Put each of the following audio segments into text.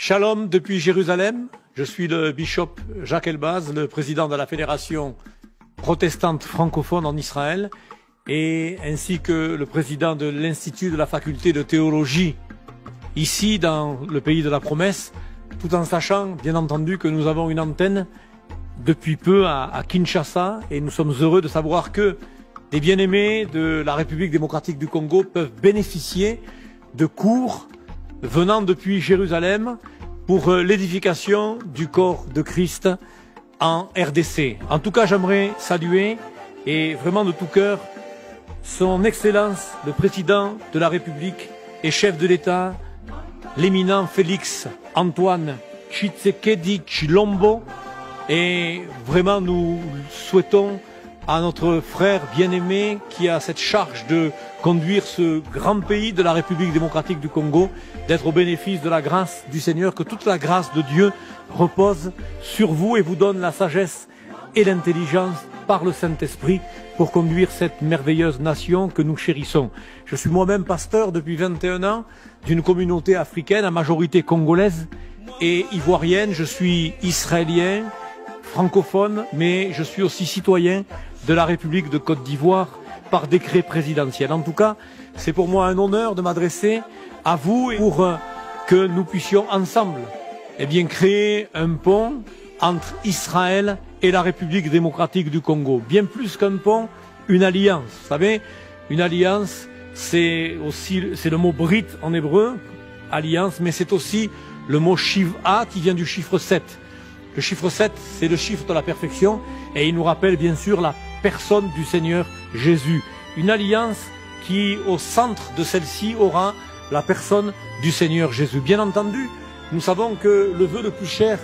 Shalom depuis Jérusalem, je suis le bishop Jacques Elbaz, le président de la Fédération protestante francophone en Israël, et ainsi que le président de l'Institut de la faculté de théologie ici dans le pays de la promesse, tout en sachant bien entendu que nous avons une antenne depuis peu à Kinshasa, et nous sommes heureux de savoir que des bien-aimés de la République démocratique du Congo peuvent bénéficier de cours venant depuis Jérusalem pour l'édification du corps de Christ en RDC. En tout cas, j'aimerais saluer, et vraiment de tout cœur, son Excellence, le Président de la République et chef de l'État, l'éminent Félix Antoine Tshisekedi Tshilombo, et vraiment nous souhaitons à notre frère bien-aimé qui a cette charge de conduire ce grand pays de la République démocratique du Congo, d'être au bénéfice de la grâce du Seigneur, que toute la grâce de Dieu repose sur vous et vous donne la sagesse et l'intelligence par le Saint-Esprit pour conduire cette merveilleuse nation que nous chérissons. Je suis moi-même pasteur depuis 21 ans d'une communauté africaine à majorité congolaise et ivoirienne. Je suis israélien, francophone, mais je suis aussi citoyen de la République de Côte d'Ivoire par décret présidentiel. En tout cas, c'est pour moi un honneur de m'adresser à vous pour que nous puissions ensemble créer un pont entre Israël et la République démocratique du Congo. Bien plus qu'un pont, une alliance. Vous savez, une alliance, c'est le mot brit en hébreu, alliance, mais c'est aussi le mot shiv'a qui vient du chiffre 7. Le chiffre 7, c'est le chiffre de la perfection et il nous rappelle bien sûr la personne du Seigneur Jésus. Une alliance qui, au centre de celle-ci, aura la personne du Seigneur Jésus. Bien entendu, nous savons que le vœu le plus cher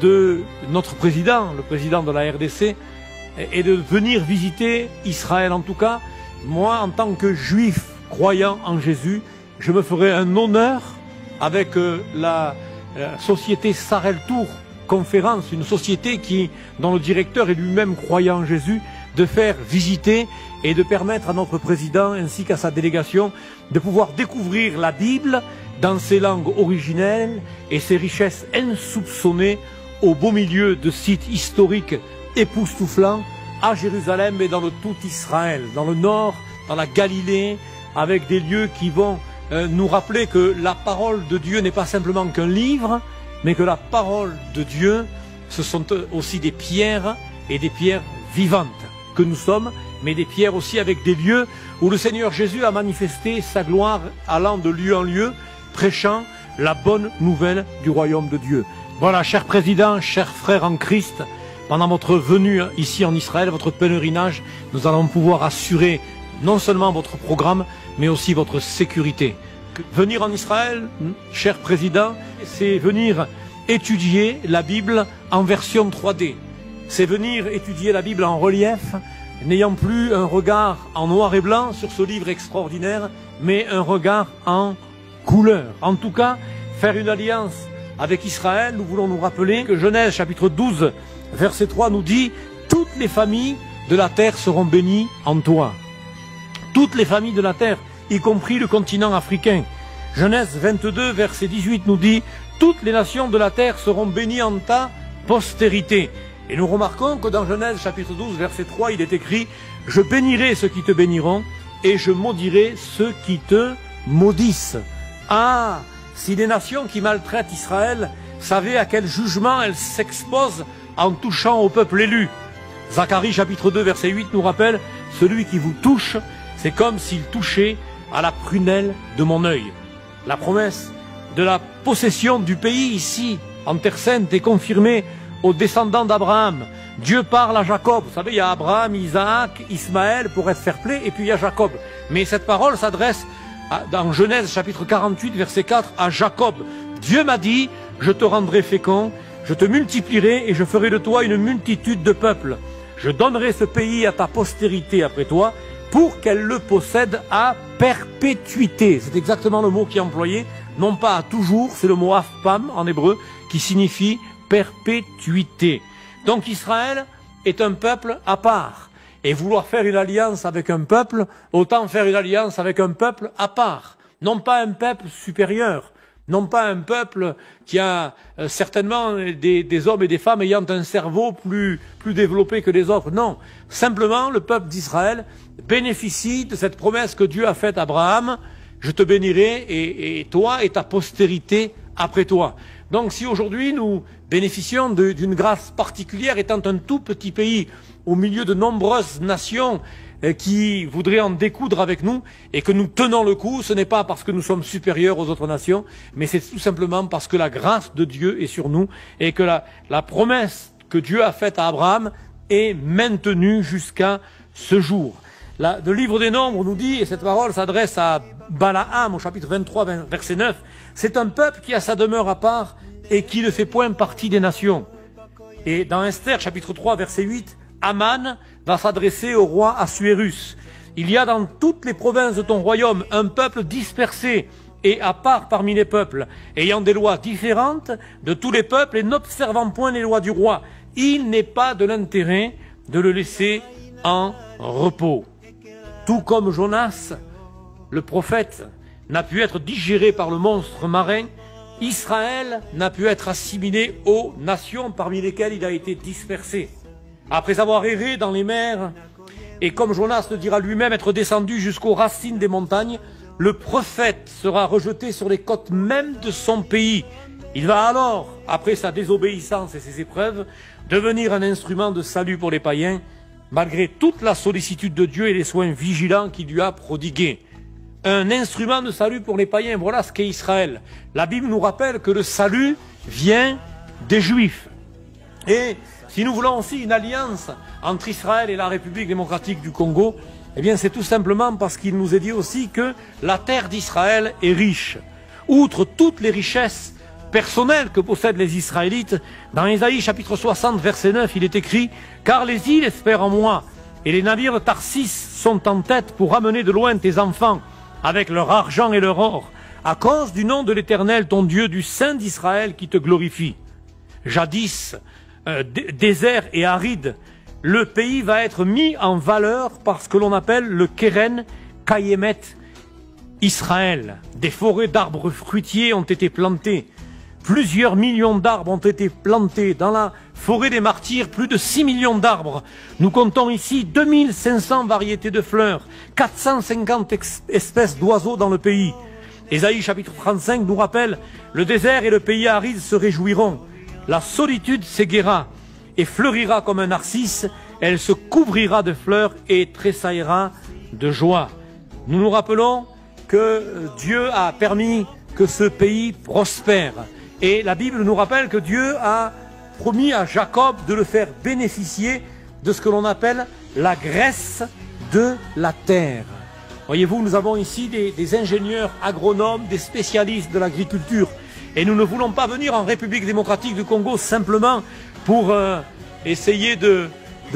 de notre président, le président de la RDC, est de venir visiter Israël. En tout cas, moi, en tant que juif croyant en Jésus, je me ferai un honneur avec la société Sarel Tour Conférence, une société dont le directeur est lui-même croyant en Jésus, de faire visiter et de permettre à notre président ainsi qu'à sa délégation de pouvoir découvrir la Bible dans ses langues originelles et ses richesses insoupçonnées au beau milieu de sites historiques époustouflants à Jérusalem et dans le tout Israël, dans le nord, dans la Galilée, avec des lieux qui vont nous rappeler que la parole de Dieu n'est pas simplement qu'un livre, mais que la parole de Dieu, ce sont aussi des pierres et des pierres vivantes que nous sommes, mais des pierres aussi avec des lieux où le Seigneur Jésus a manifesté sa gloire allant de lieu en lieu, prêchant la bonne nouvelle du royaume de Dieu. Voilà, cher président, chers frères en Christ, pendant votre venue ici en Israël, votre pèlerinage, nous allons pouvoir assurer non seulement votre programme, mais aussi votre sécurité. Venir en Israël, cher président, c'est venir étudier la Bible en version 3D. C'est venir étudier la Bible en relief, n'ayant plus un regard en noir et blanc sur ce livre extraordinaire, mais un regard en couleur. En tout cas, faire une alliance avec Israël, nous voulons nous rappeler que Genèse chapitre 12, verset 3 nous dit « Toutes les familles de la terre seront bénies en toi. » Toutes les familles de la terre, y compris le continent africain. Genèse 22, verset 18 nous dit « Toutes les nations de la terre seront bénies en ta postérité. » Et nous remarquons que dans Genèse chapitre 12, verset 3, il est écrit « Je bénirai ceux qui te béniront et je maudirai ceux qui te maudissent. » Ah, si les nations qui maltraitent Israël savaient à quel jugement elles s'exposent en touchant au peuple élu. Zacharie chapitre 2, verset 8 nous rappelle « Celui qui vous touche, c'est comme s'il touchait à la prunelle de mon œil. » La promesse de la possession du pays ici, en Terre Sainte, est confirmée aux descendants d'Abraham. Dieu parle à Jacob. Vous savez, il y a Abraham, Isaac, Ismaël pour être fair-play, et puis il y a Jacob. Mais cette parole s'adresse dans Genèse chapitre 48, verset 4, à Jacob. Dieu m'a dit, je te rendrai fécond, je te multiplierai et je ferai de toi une multitude de peuples. Je donnerai ce pays à ta postérité après toi, pour qu'elle le possède à perpétuité. C'est exactement le mot qui est employé, non pas à toujours, c'est le mot afpam en hébreu, qui signifie perpétuité. Donc Israël est un peuple à part. Et vouloir faire une alliance avec un peuple, autant faire une alliance avec un peuple à part. Non pas un peuple supérieur, Non pas un peuple qui a certainement des hommes et des femmes ayant un cerveau plus développé que les autres. Non, simplement le peuple d'Israël bénéficie de cette promesse que Dieu a faite à Abraham. Je te bénirai et toi et ta postérité après toi. Donc si aujourd'hui nous bénéficions d'une grâce particulière, étant un tout petit pays au milieu de nombreuses nations qui voudraient en découdre avec nous et que nous tenons le coup, ce n'est pas parce que nous sommes supérieurs aux autres nations, mais c'est tout simplement parce que la grâce de Dieu est sur nous et que la promesse que Dieu a faite à Abraham est maintenue jusqu'à ce jour. Le livre des Nombres nous dit, et cette parole s'adresse à Balaam au chapitre 23, verset 9, c'est un peuple qui a sa demeure à part et qui ne fait point partie des nations. Et dans Esther, chapitre 3, verset 8, Aman va s'adresser au roi Assuérus. Il y a dans toutes les provinces de ton royaume un peuple dispersé et à part parmi les peuples, ayant des lois différentes de tous les peuples et n'observant point les lois du roi. Il n'est pas de l'intérêt de le laisser en repos. Tout comme Jonas, le prophète, n'a pu être digéré par le monstre marin, Israël n'a pu être assimilé aux nations parmi lesquelles il a été dispersé. Après avoir erré dans les mers, et comme Jonas le dira lui-même, être descendu jusqu'aux racines des montagnes, le prophète sera rejeté sur les côtes même de son pays. Il va alors, après sa désobéissance et ses épreuves, devenir un instrument de salut pour les païens, malgré toute la sollicitude de Dieu et les soins vigilants qu'il lui a prodigués. Un instrument de salut pour les païens, voilà ce qu'est Israël. La Bible nous rappelle que le salut vient des Juifs. Et si nous voulons aussi une alliance entre Israël et la République démocratique du Congo, eh bien c'est tout simplement parce qu'il nous est dit aussi que la terre d'Israël est riche. Outre toutes les richesses personnelles que possèdent les Israélites, dans Ésaïe chapitre 60 verset 9, il est écrit « Car les îles espèrent en moi, et les navires de Tarsis sont en tête pour ramener de loin tes enfants, avec leur argent et leur or, à cause du nom de l'Éternel, ton Dieu, du Saint d'Israël qui te glorifie. » Jadis, désert et aride, le pays va être mis en valeur par ce que l'on appelle le Keren Kayemet Israël. Des forêts d'arbres fruitiers ont été plantées. Plusieurs millions d'arbres ont été plantés. Dans la forêt des martyrs, plus de 6 millions d'arbres. Nous comptons ici 2500 variétés de fleurs, 450 espèces d'oiseaux dans le pays. Ésaïe chapitre 35 nous rappelle, le désert et le pays aride se réjouiront. La solitude s'éguera et fleurira comme un narcisse, elle se couvrira de fleurs et tressaillera de joie. Nous nous rappelons que Dieu a permis que ce pays prospère. Et la Bible nous rappelle que Dieu a promis à Jacob de le faire bénéficier de ce que l'on appelle la graisse de la terre. Voyez-vous, nous avons ici des ingénieurs agronomes, des spécialistes de l'agriculture. Et nous ne voulons pas venir en République démocratique du Congo simplement pour essayer de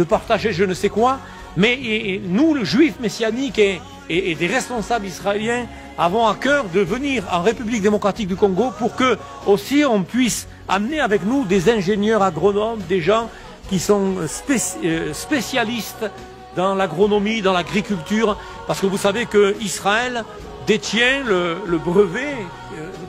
partager je ne sais quoi, mais nous, le juif messianique et des responsables israéliens, avons à cœur de venir en République démocratique du Congo pour que aussi on puisse amener avec nous des ingénieurs agronomes, des gens qui sont spécialistes dans l'agronomie, dans l'agriculture, parce que vous savez que Israël détient le brevet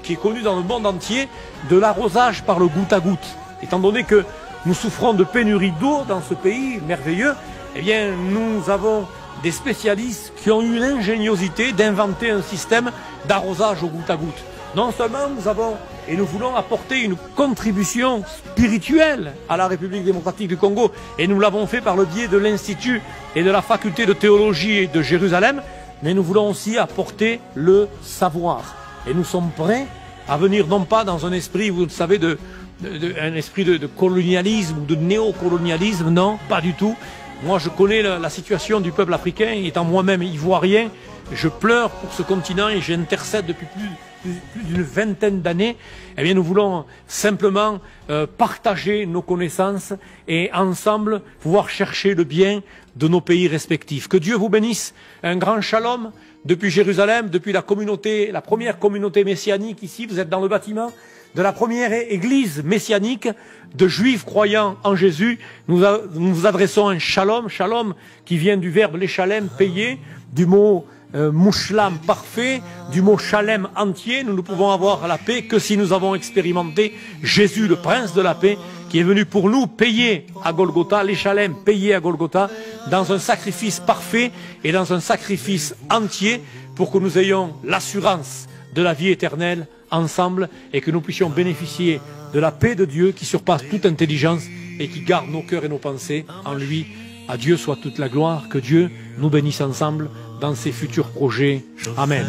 qui est connu dans le monde entier de l'arrosage par le goutte à goutte. Étant donné que nous souffrons de pénurie d'eau dans ce pays merveilleux, eh bien nous avons des spécialistes qui ont eu l'ingéniosité d'inventer un système d'arrosage au goutte à goutte. Non seulement nous avons et nous voulons apporter une contribution spirituelle à la République démocratique du Congo, et nous l'avons fait par le biais de l'Institut et de la faculté de théologie de Jérusalem, mais nous voulons aussi apporter le savoir. Et nous sommes prêts à venir non pas dans un esprit, vous le savez, un esprit de colonialisme ou de néocolonialisme, non, pas du tout. Moi, je connais la situation du peuple africain, étant moi-même ivoirien, je pleure pour ce continent et j'intercède depuis plus d'une vingtaine d'années. Eh bien, nous voulons simplement partager nos connaissances et ensemble pouvoir chercher le bien de nos pays respectifs. Que Dieu vous bénisse, un grand shalom depuis Jérusalem, depuis la première communauté messianique ici, vous êtes dans le bâtiment, de la première église messianique de juifs croyants en Jésus. Nous vous adressons un shalom, shalom qui vient du verbe l'échalem, payer, du mot mouchlam parfait, du mot shalem entier. Nous ne pouvons avoir la paix que si nous avons expérimenté Jésus, le prince de la paix, qui est venu pour nous payer à Golgotha, les shalem payés à Golgotha, dans un sacrifice parfait et dans un sacrifice entier, pour que nous ayons l'assurance de la vie éternelle ensemble et que nous puissions bénéficier de la paix de Dieu qui surpasse toute intelligence et qui garde nos cœurs et nos pensées en lui. À Dieu soit toute la gloire, que Dieu nous bénisse ensemble dans ses futurs projets. Amen.